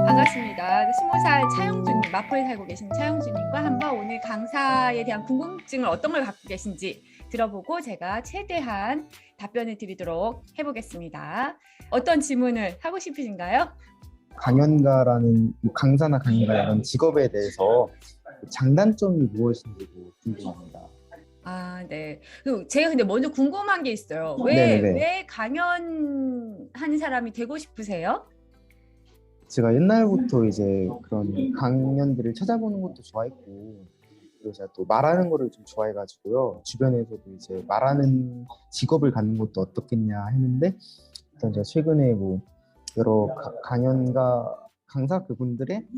반갑습니다. 20살 차영준님, 마포에 살고 계신 차영준님과 한번 오늘 강사에 대한 궁금증을 어떤 걸 갖고 계신지 들어보고 제가 최대한 답변을 드리도록 해보겠습니다. 어떤 질문을 하고 싶으신가요? 강연가라는 강사나 강연가 이런 직업에 대해서 장단점이 무엇인지 궁금합니다. 아, 네. 제가 근데 먼저 궁금한 게 있어요. 네네네. 왜 강연하는 사람이 되고 싶으세요? 제가 옛날부터 이제 그런 강연들을 찾아보는 것도 좋아했고, 그리고 제가 또 말하는 거를 좀 좋아해가지고요. 주변에서도 이제 말하는 직업을 갖는 것도 어떻겠냐 했는데, 일단 제가 최근에 뭐 여러 강연가 강사 그분들의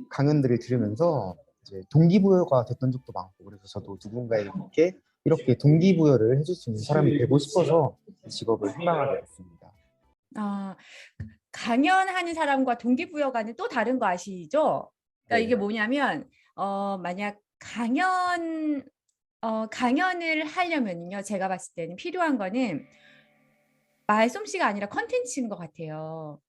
강연들을 들으면서 이제 동기부여가 됐던 적도 많고, 그래서 저도 누군가에게 이렇게 동기부여를 해줄 수 있는 사람이 되고 싶어서 이 직업을 희망하게 됐습니다. 아, 강연하는 사람과 동기부여가는 또 다른 거 아시죠? 그러니까 이게 네. 뭐냐면 만약 강연을 하려면요, 제가 봤을 때는 필요한 거는 말솜씨가 아니라 컨텐츠인 것 같아요.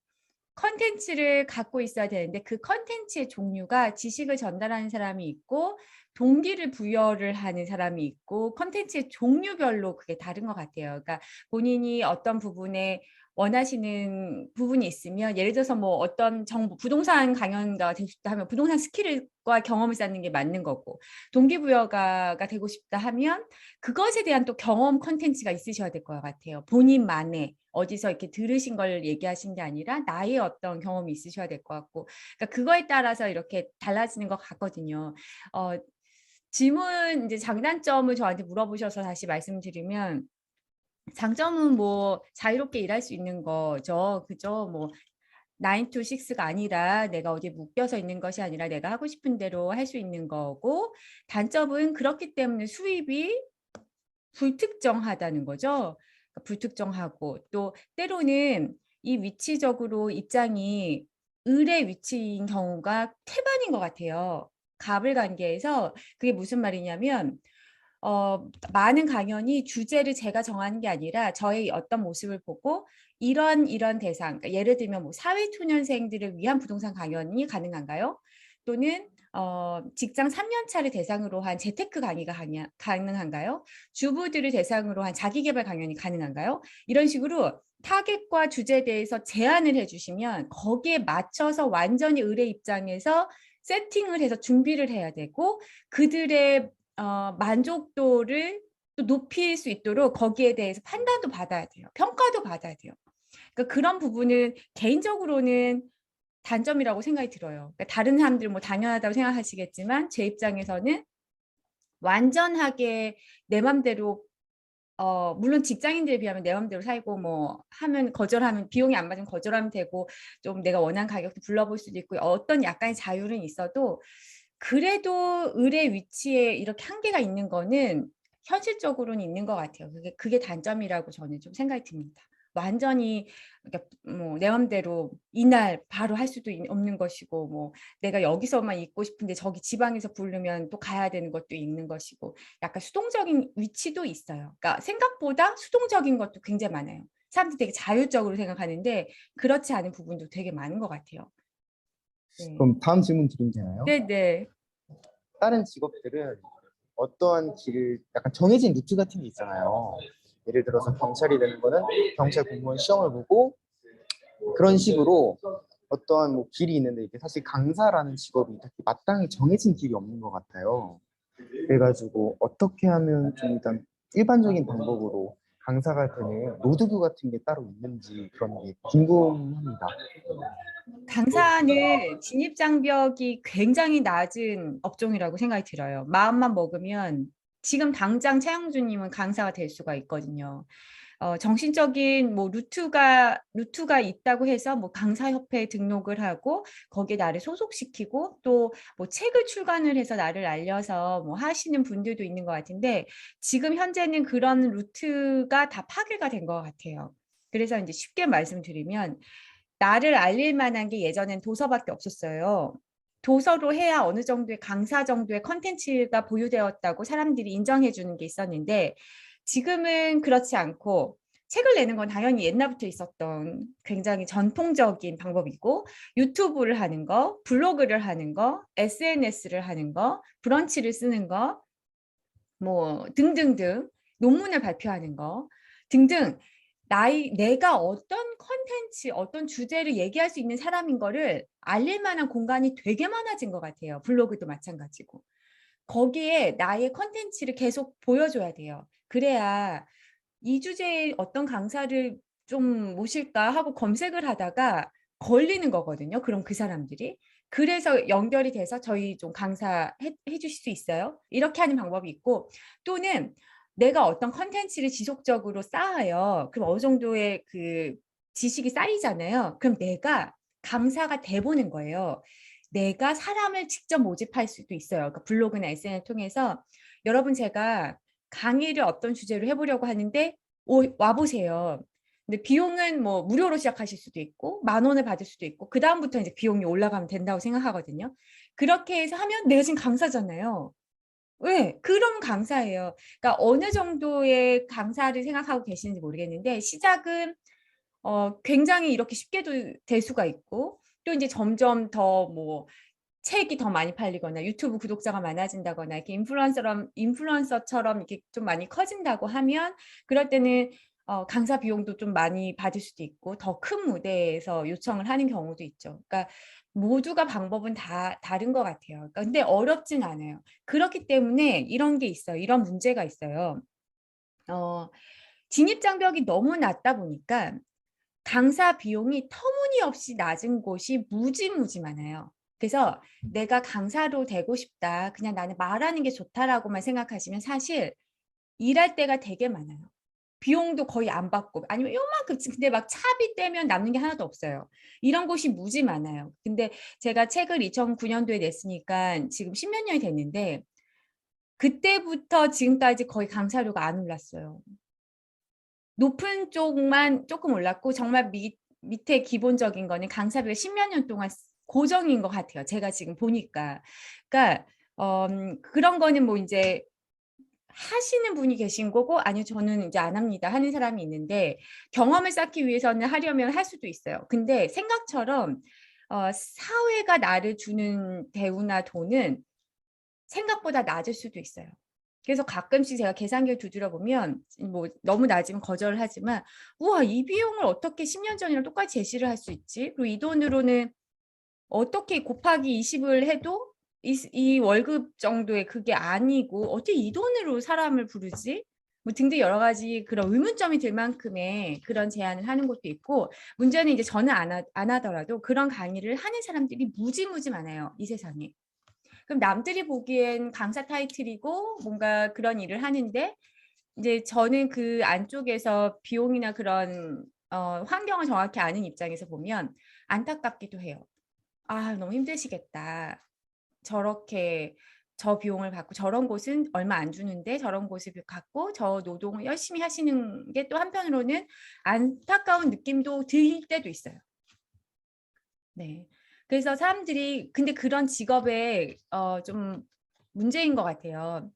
컨텐츠를 갖고 있어야 되는데 그 컨텐츠의 종류가 지식을 전달하는 사람이 있고 동기를 부여를 하는 사람이 있고 컨텐츠의 종류별로 그게 다른 것 같아요. 그러니까 본인이 어떤 부분에 원하시는 부분이 있으면 예를 들어서 뭐 어떤 정보 부동산 강연가가 되고 싶다 하면 부동산 스킬과 경험을 쌓는 게 맞는 거고 동기부여가가 되고 싶다 하면 그것에 대한 또 경험 컨텐츠가 있으셔야 될 것 같아요. 본인만의 어디서 이렇게 들으신 걸 얘기하신 게 아니라 나의 어떤 경험이 있으셔야 될 것 같고 그러니까 그거에 따라서 이렇게 달라지는 것 같거든요. 어, 질문 이제 장단점을 저한테 물어보셔서 다시 말씀드리면 장점은 뭐 자유롭게 일할 수 있는 거죠. 그죠? 뭐 9 to 6가 아니라 내가 어디 묶여서 있는 것이 아니라 내가 하고 싶은 대로 할 수 있는 거고 단점은 그렇기 때문에 수입이 불특정하다는 거죠. 그러니까 불특정하고 또 때로는 이 위치적으로 입장이 을의 위치인 경우가 태반인 것 같아요. 갑을 관계에서 그게 무슨 말이냐면 많은 강연이 주제를 제가 정하는 게 아니라 저의 어떤 모습을 보고 이런 대상, 그러니까 예를 들면 뭐 사회초년생들을 위한 부동산 강연이 가능한가요? 또는 직장 3년 차를 대상으로 한 재테크 강의가 가능한가요? 주부들을 대상으로 한 자기계발 강연이 가능한가요? 이런 식으로 타겟과 주제에 대해서 제안을 해주시면 거기에 맞춰서 완전히 의뢰 입장에서 세팅을 해서 준비를 해야 되고 그들의 만족도를 또 높일 수 있도록 거기에 대해서 판단도 받아야 돼요. 평가도 받아야 돼요. 그러니까 그런 부분은 개인적으로는 단점이라고 생각이 들어요. 그러니까 다른 사람들은 뭐 당연하다고 생각하시겠지만 제 입장에서는 완전하게 내 맘대로 물론 직장인들에 비하면 내 맘대로 살고 뭐 하면 거절하면 비용이 안 맞으면 거절하면 되고 좀 내가 원하는 가격도 불러볼 수도 있고 어떤 약간의 자유는 있어도 그래도 을의 위치에 이렇게 한계가 있는 거는 현실적으로는 있는 것 같아요. 그게 단점이라고 저는 좀 생각이 듭니다. 완전히 그러니까 뭐내 맘대로 이날 바로 할 수도 없는 것이고 뭐 내가 여기서만 있고 싶은데 저기 지방에서 부르면 또 가야 되는 것도 있는 것이고 약간 수동적인 위치도 있어요. 그러니까 생각보다 수동적인 것도 굉장히 많아요. 사람들이 되게 자율적으로 생각하는데 그렇지 않은 부분도 되게 많은 것 같아요. 네. 그럼 다음 질문 드리면 되나요? 네네. 다른 직업들은 어떠한 길을 약간 정해진 루트 같은 게 있잖아요. 예를 들어서 경찰이 되는 거는 경찰 공무원 시험을 보고 그런 식으로 어떠한 뭐 길이 있는데 이게 사실 강사라는 직업이 딱히 마땅히 정해진 길이 없는 것 같아요. 그래가지고 어떻게 하면 좀 일단 일반적인 방법으로 강사가 되는 로드뷰 같은 게 따로 있는지 그런 게 궁금합니다. 강사는 진입 장벽이 굉장히 낮은 업종이라고 생각이 들어요. 마음만 먹으면 지금 당장 최영주님은 강사가 될 수가 있거든요. 정신적인 뭐 루트가 있다고 해서 뭐 강사협회에 등록을 하고 거기에 나를 소속시키고 또 뭐 책을 출간을 해서 나를 알려서 뭐 하시는 분들도 있는 것 같은데 지금 현재는 그런 루트가 다 파괴가 된 것 같아요. 그래서 이제 쉽게 말씀드리면 나를 알릴 만한 게 예전엔 도서밖에 없었어요. 도서로 해야 어느 정도의 강사 정도의 컨텐츠가 보유되었다고 사람들이 인정해 주는 게 있었는데 지금은 그렇지 않고 책을 내는 건 당연히 옛날부터 있었던 굉장히 전통적인 방법이고 유튜브를 하는 거, 블로그를 하는 거, SNS를 하는 거, 브런치를 쓰는 거, 뭐 등등등 논문을 발표하는 거 등등 내가 어떤 컨텐츠, 어떤 주제를 얘기할 수 있는 사람인 거를 알릴 만한 공간이 되게 많아진 것 같아요. 블로그도 마찬가지고. 거기에 나의 컨텐츠를 계속 보여줘야 돼요. 그래야 이 주제의 어떤 강사를 좀 모실까 하고 검색을 하다가 걸리는 거거든요. 그럼 그 사람들이. 그래서 연결이 돼서 저희 좀 강사 해주실 수 있어요? 이렇게 하는 방법이 있고 또는 내가 어떤 컨텐츠를 지속적으로 쌓아요. 그럼 어느 정도의 그 지식이 쌓이잖아요. 그럼 내가 강사가 돼보는 거예요. 내가 사람을 직접 모집할 수도 있어요. 그러니까 블로그나 SNS를 통해서 여러분 제가 강의를 어떤 주제로 해보려고 하는데 와보세요. 근데 비용은 뭐 무료로 시작하실 수도 있고 10,000원을 받을 수도 있고 그 다음부터 이제 비용이 올라가면 된다고 생각하거든요. 그렇게 해서 하면 내가 지금 강사잖아요. 왜? 그럼 강사예요. 그러니까 어느 정도의 강사를 생각하고 계시는지 모르겠는데 시작은 굉장히 이렇게 쉽게도 될 수가 있고 또 이제 점점 더 뭐 책이 더 많이 팔리거나 유튜브 구독자가 많아진다거나 이렇게 인플루언서처럼 이렇게 좀 많이 커진다고 하면 그럴 때는 강사 비용도 좀 많이 받을 수도 있고 더 큰 무대에서 요청을 하는 경우도 있죠. 그러니까 모두가 방법은 다 다른 것 같아요. 그러니까 근데 어렵진 않아요. 그렇기 때문에 이런 게 있어요. 이런 문제가 있어요. 진입 장벽이 너무 낮다 보니까 강사 비용이 터무니없이 낮은 곳이 무지무지 많아요. 그래서 내가 강사로 되고 싶다. 그냥 나는 말하는 게 좋다라고만 생각하시면 사실 일할 때가 되게 많아요. 비용도 거의 안 받고 아니면 요만큼 근데 막 차비 떼면 남는 게 하나도 없어요. 이런 곳이 무지 많아요. 근데 제가 책을 2009년도에 냈으니까 지금 10몇 년이 됐는데 그때부터 지금까지 거의 강사료가 안 올랐어요. 높은 쪽만 조금 올랐고 정말 밑에 기본적인 거는 강사비가 10몇 년 동안 고정인 것 같아요. 제가 지금 보니까. 그러니까 그런 거는 뭐 이제 하시는 분이 계신 거고 아니요 저는 이제 안 합니다 하는 사람이 있는데 경험을 쌓기 위해서는 하려면 할 수도 있어요. 근데 생각처럼 사회가 나를 주는 대우나 돈은 생각보다 낮을 수도 있어요. 그래서 가끔씩 제가 계산기를 두드려 보면 뭐 너무 낮으면 거절을 하지만 우와 이 비용을 어떻게 10년 전이랑 똑같이 제시를 할 수 있지? 그리고 이 돈으로는 어떻게 곱하기 20을 해도 이 월급 정도의 그게 아니고 어떻게 이 돈으로 사람을 부르지? 뭐 등등 여러 가지 그런 의문점이 들 만큼의 그런 제안을 하는 것도 있고 문제는 이제 저는 안 하더라도 그런 강의를 하는 사람들이 무지무지 많아요. 이 세상에. 그럼 남들이 보기엔 강사 타이틀이고 뭔가 그런 일을 하는데 이제 저는 그 안쪽에서 비용이나 그런 환경을 정확히 아는 입장에서 보면 안타깝기도 해요. 아, 너무 힘드시겠다. 저렇게 저 비용을 받고 저런 곳은 얼마 안 주는데 저런 곳을 갖고 저 노동을 열심히 하시는 게 또 한편으로는 안타까운 느낌도 들 때도 있어요. 네. 그래서 사람들이 근데 그런 직업에 좀 문제인 것 같아요.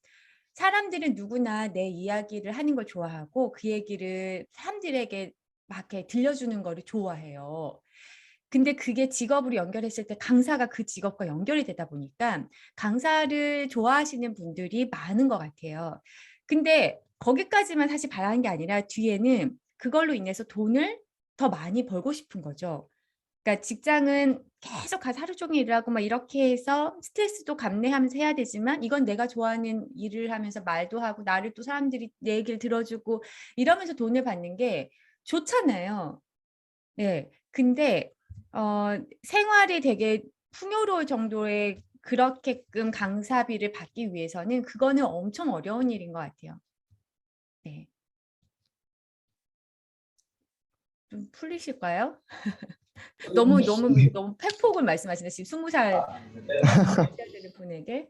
사람들은 누구나 내 이야기를 하는 걸 좋아하고 그 얘기를 사람들에게 막 이렇게 들려주는 거를 좋아해요. 근데 그게 직업으로 연결했을 때 강사가 그 직업과 연결이 되다 보니까 강사를 좋아하시는 분들이 많은 것 같아요. 근데 거기까지만 사실 바라는 게 아니라 뒤에는 그걸로 인해서 돈을 더 많이 벌고 싶은 거죠. 그러니까 직장은 계속 가서 하루 종일 일하고 막 이렇게 해서 스트레스도 감내하면서 해야 되지만 이건 내가 좋아하는 일을 하면서 말도 하고 나를 또 사람들이 내 얘기를 들어주고 이러면서 돈을 받는 게 좋잖아요. 네. 근데 생활이 되게 풍요로울 정도의 그렇게끔 강사비를 받기 위해서는 그거는 엄청 어려운 일인 것 같아요. 네. 좀 풀리실까요? 너무 팩폭을 말씀하시네. 지금 20살 되는 분에게.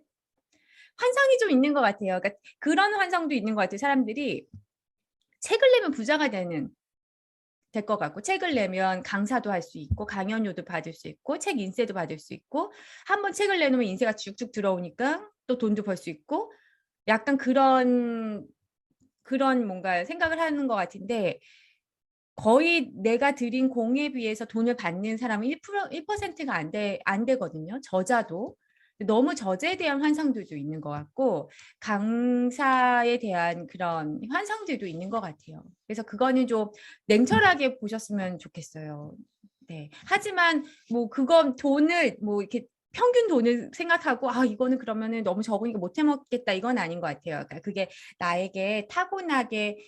환상이 좀 있는 것 같아요. 그러니까 그런 환상도 있는 것 같아요. 사람들이 책을 내면 부자가 되는 될 것 같고 책을 내면 강사도 할 수 있고 강연료도 받을 수 있고 책 인세도 받을 수 있고 한번 책을 내놓으면 인세가 쭉쭉 들어오니까 또 돈도 벌 수 있고 약간 그런 뭔가 생각을 하는 것 같은데 거의 내가 들인 공에 비해서 돈을 받는 사람은 1%가 안 되거든요. 저자도. 너무 저자에 대한 환상들도 있는 것 같고 강사에 대한 그런 환상들도 있는 것 같아요. 그래서 그거는 좀 냉철하게 보셨으면 좋겠어요. 네. 하지만 뭐 그건 돈을 뭐 이렇게 평균 돈을 생각하고 아 이거는 그러면은 너무 적으니까 못 해먹겠다 이건 아닌 것 같아요. 그러니까 그게 나에게 타고나게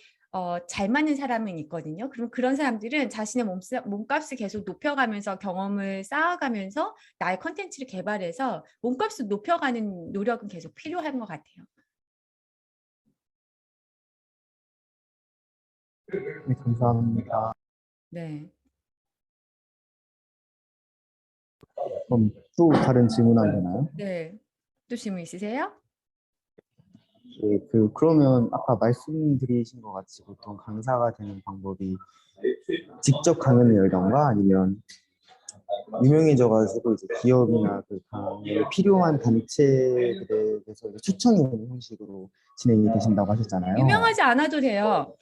잘 맞는 사람은 있거든요. 그럼 그런 사람들은 자신의 몸값을 계속 높여가면서 경험을 쌓아가면서 나의 컨텐츠를 개발해서 몸값을 높여가는 노력은 계속 필요한 것 같아요. 네, 감사합니다. 네. 그럼 또 다른 질문 하면 되나요? 네. 또 질문 있으세요? 네, 그러면 아까 말씀드리신 것 같이 보통 강사가 되는 방법이 직접 강연을 열던가 아니면 유명해져가지고 이제 기업이나 그 강연에 필요한 단체들에게서 이제 추천이 오는 형식으로 진행이 되신다고 하셨잖아요. 유명하지 않아도 돼요.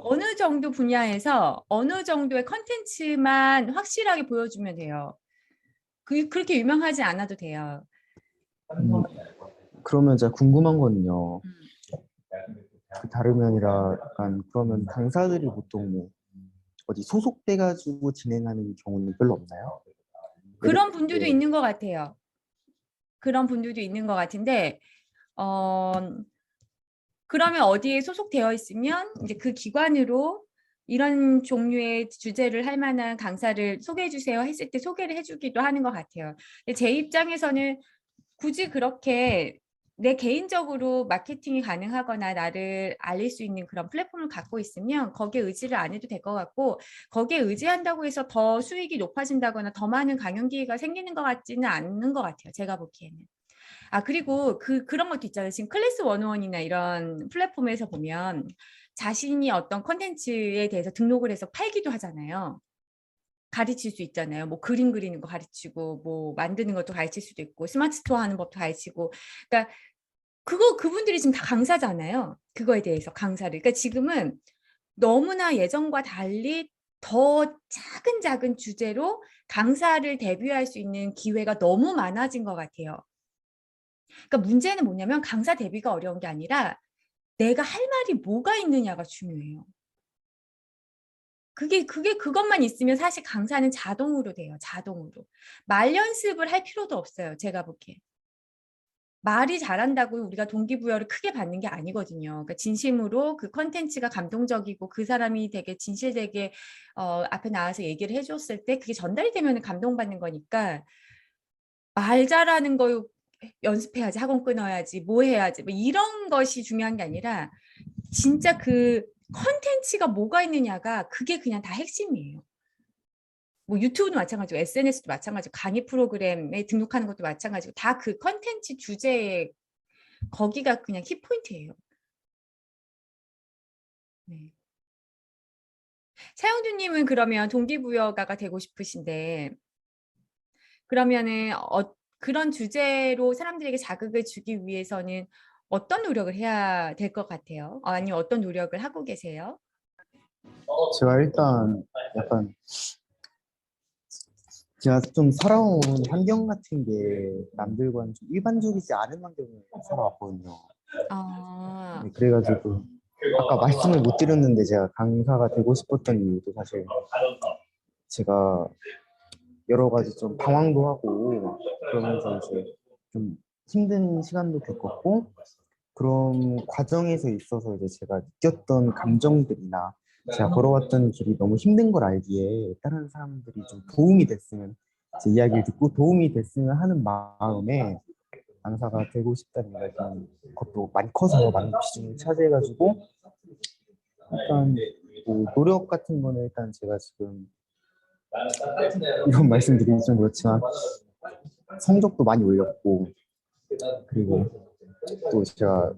어느 정도 분야에서 어느 정도의 컨텐츠만 확실하게 보여주면 돼요. 그렇게 유명하지 않아도 돼요. 음, 그러면 제가 궁금한 거는요. 음. 그 다름이 아니라 약간 그러면 강사들이 보통 뭐 어디 소속돼가지고 진행하는 경우는 별로 없나요? 그런 분들도 네. 있는 것 같아요. 그런 분들도 있는 것 같은데 어, 그러면 어디에 소속되어 있으면 이제 그 기관으로 이런 종류의 주제를 할 만한 강사를 소개해 주세요 했을 때 소개를 해주기도 하는 것 같아요. 근데 제 입장에서는 굳이 그렇게 내 개인적으로 마케팅이 가능하거나 나를 알릴 수 있는 그런 플랫폼을 갖고 있으면 거기에 의지를 안 해도 될 것 같고 거기에 의지한다고 해서 더 수익이 높아진다거나 더 많은 강연 기회가 생기는 것 같지는 않는 것 같아요. 제가 보기에는. 아, 그리고 그런 것도 있잖아요. 지금 클래스 101이나 이런 플랫폼에서 보면 자신이 어떤 컨텐츠에 대해서 등록을 해서 팔기도 하잖아요. 가르칠 수 있잖아요. 뭐 그림 그리는 거 가르치고 뭐 만드는 것도 가르칠 수도 있고 스마트 스토어 하는 법도 가르치고 그러니까 그분들이 지금 다 강사잖아요. 그거에 대해서 강사를. 그러니까 지금은 너무나 예전과 달리 더 작은 작은 주제로 강사를 데뷔할 수 있는 기회가 너무 많아진 것 같아요. 그러니까 문제는 뭐냐면 강사 데뷔가 어려운 게 아니라 내가 할 말이 뭐가 있느냐가 중요해요. 그것만 있으면 사실 강사는 자동으로 돼요. 자동으로. 말 연습을 할 필요도 없어요. 제가 보기에. 말이 잘한다고 우리가 동기부여를 크게 받는 게 아니거든요. 그러니까 진심으로 그 컨텐츠가 감동적이고 그 사람이 되게 진실되게 앞에 나와서 얘기를 해줬을 때 그게 전달이 되면 감동받는 거니까 말 잘하는 거 연습해야지, 학원 끊어야지, 뭐 해야지, 뭐 이런 것이 중요한 게 아니라 진짜 그 컨텐츠가 뭐가 있느냐가 그게 그냥 다 핵심이에요. 뭐 유튜브도 마찬가지고 SNS도 마찬가지고 강의 프로그램에 등록하는 것도 마찬가지고 다 그 컨텐츠 주제에 거기가 그냥 키포인트예요. 네. 차영주님은 그러면 동기부여가가 되고 싶으신데 그러면은 그런 주제로 사람들에게 자극을 주기 위해서는 어떤 노력을 해야 될 것 같아요? 아니면 어떤 노력을 하고 계세요? 제가 일단 약간 제가 좀 살아온 환경 같은 게 남들과는 좀 일반적이지 않은 환경에 살아왔거든요. 아, 네, 그래가지고 아까 말씀을 못 드렸는데 제가 강사가 되고 싶었던 이유도 사실 제가 여러 가지 좀 방황도 하고 그러면서 이제 좀 힘든 시간도 겪었고 그런 과정에서 있어서 이제 제가 느꼈던 감정들이나 제가 걸어왔던 길이 너무 힘든 걸 알기에 다른 사람들이 좀 도움이 됐으면 제 이야기를 듣고 도움이 됐으면 하는 마음에 강사가 되고 싶다는 그런 것도 많이 커서 많은 비중을 차지해가지고 일단 뭐 노력 같은 거는 일단 제가 지금 이런 말씀드리기 좀 그렇지만 성적도 많이 올렸고 그리고 또 제가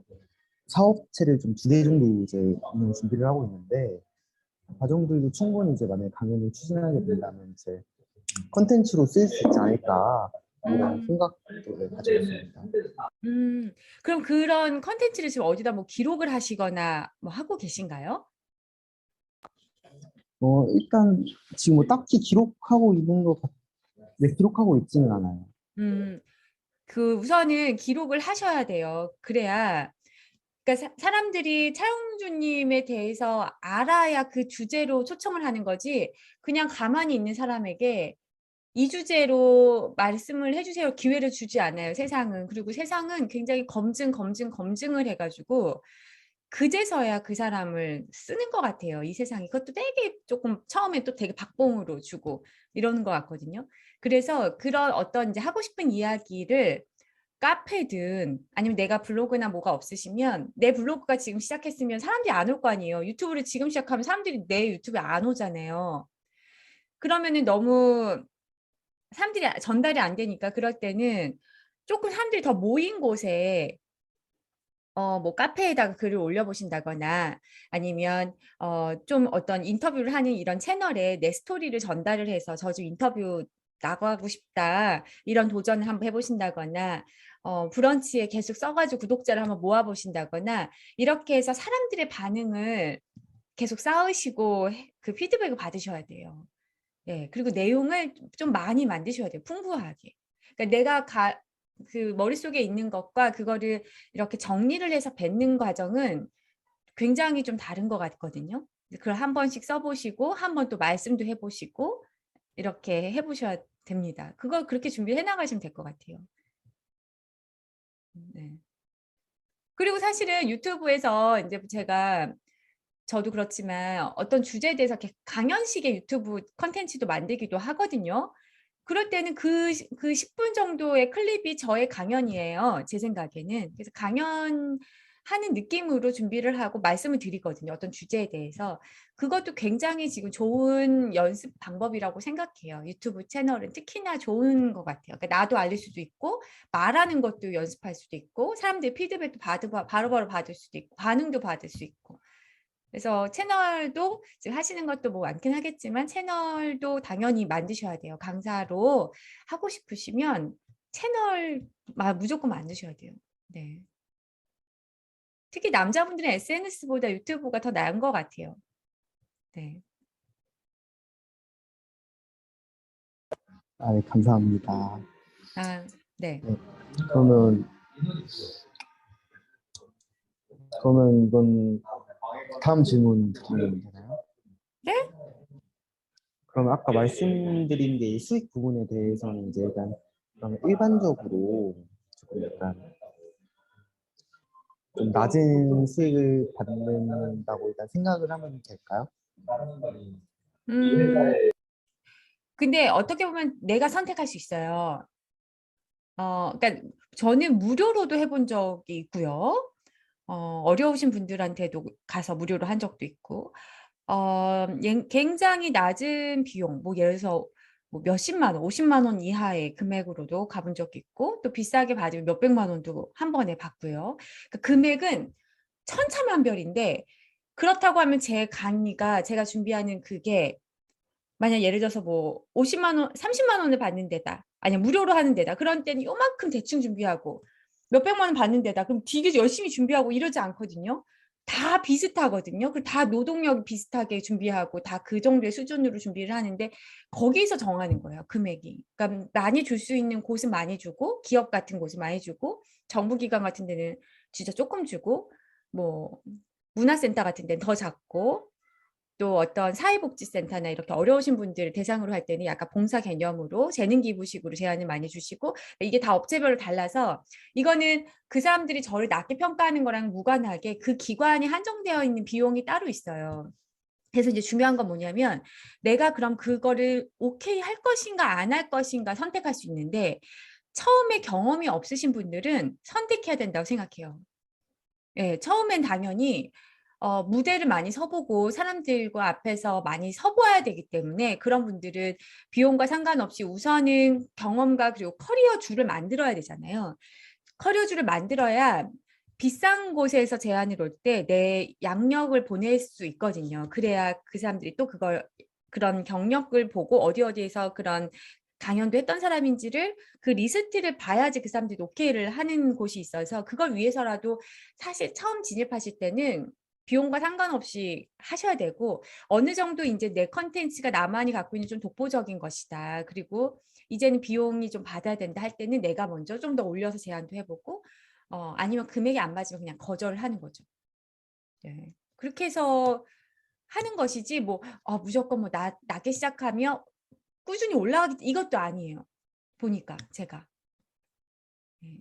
사업체를 좀 두 개 정도 이제 운영 준비를 하고 있는데 과정들도 충분히 이제 만약에 강연을 추진하게 된다면 이제 컨텐츠로 쓰일 수 있지 않을까 이런 음. 생각도 네, 가지고 있습니다. 그럼 그런 컨텐츠를 지금 어디다 뭐 기록을 하시거나 뭐 하고 계신가요? 일단 지금 뭐 딱히 기록하고 있는 것 네, 기록하고 있지는 않아요. 음. 그 우선은 기록을 하셔야 돼요. 그래야 그러니까 사람들이 차영주 님에 대해서 알아야 그 주제로 초청을 하는 거지 그냥 가만히 있는 사람에게 이 주제로 말씀을 해 주세요 기회를 주지 않아요, 세상은. 그리고 세상은 굉장히 검증을 해 가지고 그제서야 그 사람을 쓰는 것 같아요, 이 세상이. 그것도 되게 조금 처음에 또 되게 박봉으로 주고 이러는 것 같거든요. 그래서 그런 어떤 이제 하고 싶은 이야기를 카페든 아니면 내가 블로그나 뭐가 없으시면 내 블로그가 지금 시작했으면 사람들이 안 올 거 아니에요. 유튜브를 지금 시작하면 사람들이 내 유튜브에 안 오잖아요. 그러면은 너무 사람들이 전달이 안 되니까 그럴 때는 조금 사람들이 더 모인 곳에 뭐 카페에다가 글을 올려보신다거나 아니면 좀 어떤 인터뷰를 하는 이런 채널에 내 스토리를 전달을 해서 저 좀 인터뷰 나가고 싶다 이런 도전을 한번 해보신다거나 브런치에 계속 써가지고 구독자를 한번 모아보신다거나 이렇게 해서 사람들의 반응을 계속 쌓으시고 그 피드백을 받으셔야 돼요. 예. 그리고 내용을 좀 많이 만드셔야 돼요, 풍부하게. 그러니까 내가 그 머릿속에 있는 것과 그거를 이렇게 정리를 해서 뱉는 과정은 굉장히 좀 다른 것 같거든요. 그걸 한 번씩 써 보시고 한 번 또 말씀도 해 보시고 이렇게 해 보셔야 됩니다. 그걸 그렇게 준비해 나가시면 될 것 같아요. 네. 그리고 사실은 유튜브에서 인제 제가 저도 그렇지만 어떤 주제에 대해서 이렇게 강연식의 유튜브 콘텐츠도 만들기도 하거든요. 그럴 때는 그 10분 정도의 클립이 저의 강연이에요, 제 생각에는. 그래서 강연하는 느낌으로 준비를 하고 말씀을 드리거든요, 어떤 주제에 대해서. 그것도 굉장히 지금 좋은 연습 방법이라고 생각해요. 유튜브 채널은 특히나 좋은 것 같아요. 그러니까 나도 알릴 수도 있고 말하는 것도 연습할 수도 있고 사람들의 피드백도 바로바로 받을 수도 있고 반응도 받을 수 있고. 그래서 채널도 지금 하시는 것도 뭐 많긴 하겠지만 채널도 당연히 만드셔야 돼요. 강사로 하고 싶으시면 채널 무조건 만드셔야 돼요. 네. 특히 남자분들은 SNS보다 유튜브가 더 나은 것 같아요. 네. 아, 네, 감사합니다. 아 네. 네, 그러면 이건 다음 질문 드리면 되나요? 네? 그럼 아까 말씀드린 게 이 수익 부분에 대해서는 이제 일단 그럼 일반적으로 조금 약간 좀 낮은 수익을 받는다고 일단 생각을 하면 될까요? 음 근데 어떻게 보면 내가 선택할 수 있어요. 그러니까 저는 무료로도 해본 적이 있고요. 어려우신 분들한테도 가서 무료로 한 적도 있고 굉장히 낮은 비용 뭐 예를 들어서 뭐 몇십만 원, 50만 원 이하의 금액으로도 가본 적이 있고 또 비싸게 받으면 몇백만 원도 한 번에 받고요. 그 금액은 천차만별인데 그렇다고 하면 제 강의가 제가 준비하는 그게 만약 예를 들어서 뭐 50만 원, 30만 원을 받는 데다 아니면 무료로 하는 데다 그런 때는 요만큼 대충 준비하고 몇백만 원 받는 데다 그럼 되게 열심히 준비하고 이러지 않거든요. 다 비슷하거든요. 그리고 다 노동력 비슷하게 준비하고 다 그 정도의 수준으로 준비를 하는데 거기서 정하는 거예요, 금액이. 그러니까 많이 줄 수 있는 곳은 많이 주고 기업 같은 곳은 많이 주고 정부 기관 같은 데는 진짜 조금 주고 뭐 문화센터 같은 데는 더 작고 또 어떤 사회복지센터나 이렇게 어려우신 분들 대상으로 할 때는 약간 봉사 개념으로 재능기부식으로 제안을 많이 주시고 이게 다 업체별로 달라서 이거는 그 사람들이 저를 낮게 평가하는 거랑 무관하게 그 기관이 한정되어 있는 비용이 따로 있어요. 그래서 이제 중요한 건 뭐냐면 내가 그럼 그거를 오케이 할 것인가 안 할 것인가 선택할 수 있는데 처음에 경험이 없으신 분들은 선택해야 된다고 생각해요. 예. 처음엔 당연히 무대를 많이 서 보고 사람들과 앞에서 많이 서 봐야 되기 때문에 그런 분들은 비용과 상관없이 우선은 경험과 그리고 커리어 줄을 만들어야 되잖아요. 커리어 줄을 만들어야 비싼 곳에서 제안을 올 때 내 양력을 보낼 수 있거든요. 그래야 그 사람들이 또 그런 경력을 보고 어디에서 그런 강연도 했던 사람인지를 그 리스트를 봐야지 그 사람들이 오케이를 하는 곳이 있어서 그걸 위해서라도 사실 처음 진입하실 때는 비용과 상관없이 하셔야 되고 어느 정도 이제 내 컨텐츠가 나만이 갖고 있는 좀 독보적인 것이다. 그리고 이제는 비용이 좀 받아야 된다 할 때는 내가 먼저 좀 더 올려서 제안도 해보고 아니면 금액이 안 맞으면 그냥 거절을 하는 거죠. 네. 그렇게 해서 하는 것이지 뭐 무조건 뭐 낮게 시작하며 꾸준히 올라가기 이것도 아니에요. 보니까 제가.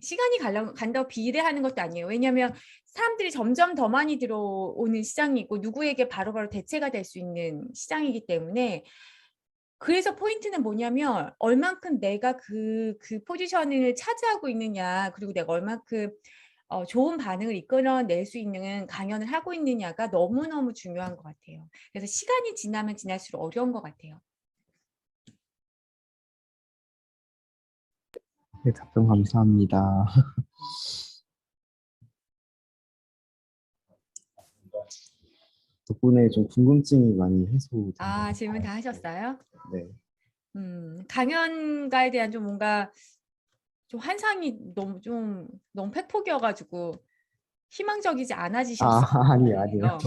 시간이 간다고 비례하는 것도 아니에요. 왜냐하면 사람들이 점점 더 많이 들어오는 시장이고 누구에게 바로바로 대체가 될 수 있는 시장이기 때문에 그래서 포인트는 뭐냐면 얼만큼 내가 그 포지션을 차지하고 있느냐 그리고 내가 얼만큼 좋은 반응을 이끌어낼 수 있는 강연을 하고 있느냐가 너무너무 중요한 것 같아요. 그래서 시간이 지나면 지날수록 어려운 것 같아요. 네, 답변 감사합니다. 덕분에 좀 궁금증이 많이 해소된 것 같아요. 질문 다 하셨어요? 네. 강연가에 대한 좀 뭔가 좀 환상이 너무 팩폭이어가지고 희망적이지 않아지셨어요. 아니요, 아니요.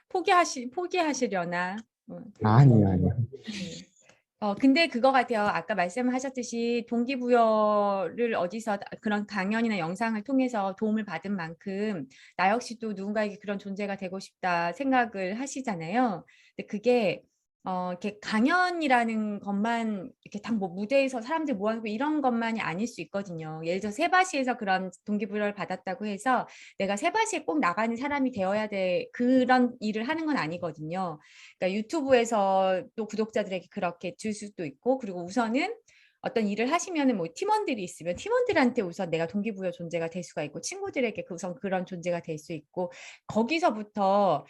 포기하시려나? 아니요, 아니요. 네. 근데 그거 같아요. 아까 말씀하셨듯이 동기부여를 어디서 그런 강연이나 영상을 통해서 도움을 받은 만큼 나 역시도 누군가에게 그런 존재가 되고 싶다 생각을 하시잖아요. 근데 그게 이렇게 강연이라는 것만 이렇게 딱 뭐 무대에서 사람들 모아놓고 이런 것만이 아닐 수 있거든요. 예를 들어 세바시에서 그런 동기부여를 받았다고 해서 내가 세바시에 꼭 나가는 사람이 되어야 돼 그런 일을 하는 건 아니거든요. 그러니까 유튜브에서 또 구독자들에게 그렇게 줄 수도 있고 그리고 우선은 어떤 일을 하시면은 뭐 팀원들이 있으면 팀원들한테 우선 내가 동기부여 존재가 될 수가 있고 친구들에게 우선 그런 존재가 될 수 있고 거기서부터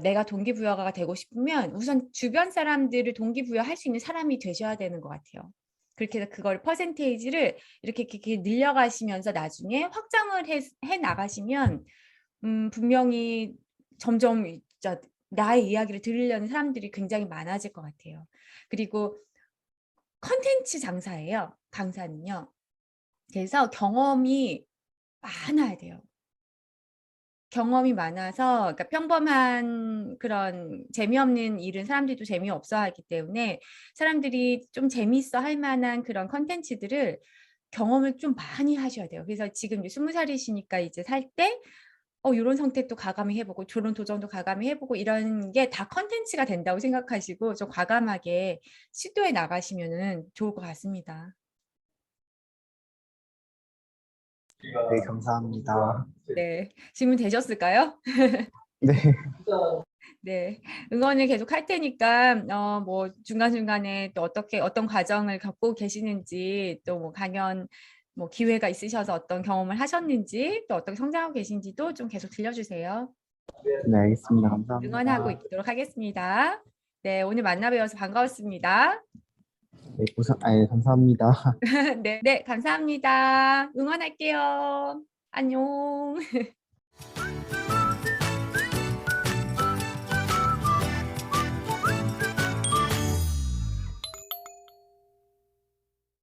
내가 동기부여가 되고 싶으면 우선 주변 사람들을 동기부여할 수 있는 사람이 되셔야 되는 것 같아요. 그렇게 해서 그걸 퍼센테이지를 이렇게 늘려가시면서 나중에 확장을 해 나가시면 분명히 점점 진짜 나의 이야기를 들으려는 사람들이 굉장히 많아질 것 같아요. 그리고 컨텐츠 장사예요. 강사는요. 그래서 경험이 많아야 돼요. 경험이 많아서 그러니까 평범한 그런 재미없는 일은 사람들이 또 재미없어 하기 때문에 사람들이 좀 재미있어 할 만한 그런 컨텐츠들을 경험을 좀 많이 하셔야 돼요. 그래서 지금 20살이시니까 이제 살 때 요런 선택도 과감히 해보고 저런 도전도 과감히 해보고 이런 게 다 컨텐츠가 된다고 생각하시고 좀 과감하게 시도해 나가시면은 좋을 것 같습니다. 네, 감사합니다. 네, 질문 되셨을까요? 네. 네, 응원을 계속 할 테니까 뭐 중간중간에 또 어떤 과정을 겪고 계시는지 또 뭐 강연 뭐 기회가 있으셔서 어떤 경험을 하셨는지 또 어떻게 성장하고 계신지도 좀 계속 들려주세요. 네, 알겠습니다. 응원하고 감사합니다. 있도록 하겠습니다. 네, 오늘 만나 뵈어서 반가웠습니다. 네, 감사합니다. 네, 네, 감사합니다. 응원할게요. 안녕.